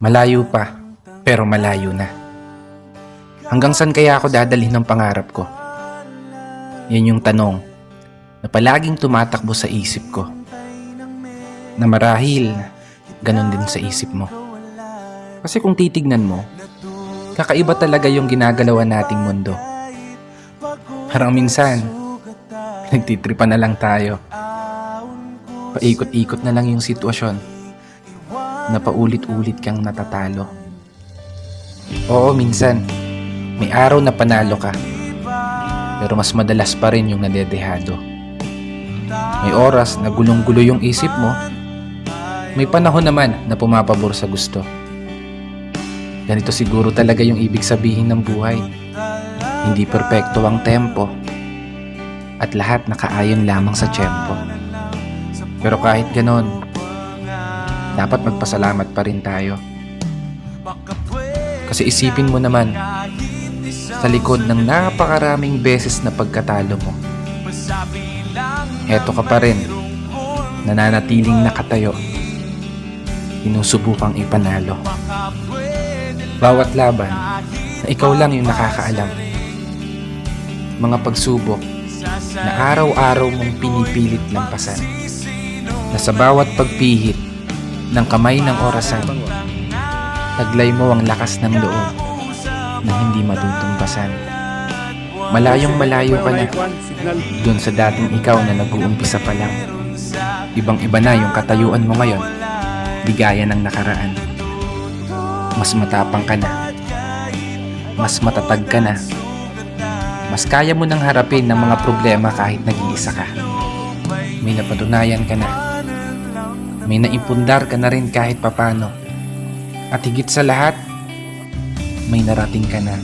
Malayo pa, pero malayo na. Hanggang saan kaya ako dadalhin ng pangarap ko? Yan yung tanong na palaging tumatakbo sa isip ko. Na marahil, ganun din sa isip mo. Kasi kung titignan mo, kakaiba talaga yung ginagalawan nating mundo. Parang minsan, nagtitripan na lang tayo. Paikot-ikot na lang yung sitwasyon na paulit-ulit kang natatalo. Oo, minsan, may araw na panalo ka, pero mas madalas pa rin yung nadedehado. May oras na gulong-gulo yung isip mo, may panahon naman na pumapabor sa gusto. Ganito siguro talaga yung ibig sabihin ng buhay. Hindi perpekto ang tempo, at lahat nakaayon lamang sa tiyempo. Pero kahit ganon, dapat magpasalamat pa rin tayo. Kasi isipin mo naman, sa likod ng napakaraming beses na pagkatalo mo, eto ka pa rin, nananatiling nakatayo, sinusubukang ipanalo. Bawat laban na ikaw lang yung nakakaalam. Mga pagsubok na araw-araw mong pinipilit lampasan, na sa bawat pagpihit ng kamay ng orasan, taglay mo ang lakas ng loob na hindi matutumbasan. Malayong malayo ka na dun sa dating ikaw na nag-uumpisa pa lang. Ibang iba na yung katayuan mo ngayon, di gaya ng nakaraan. Mas matapang ka na, mas matatag ka na, mas kaya mo nang harapin ng mga problema kahit nag-iisa ka. May napatunayan ka na, may naipundar ka na rin kahit papano. At higit sa lahat, may narating ka na.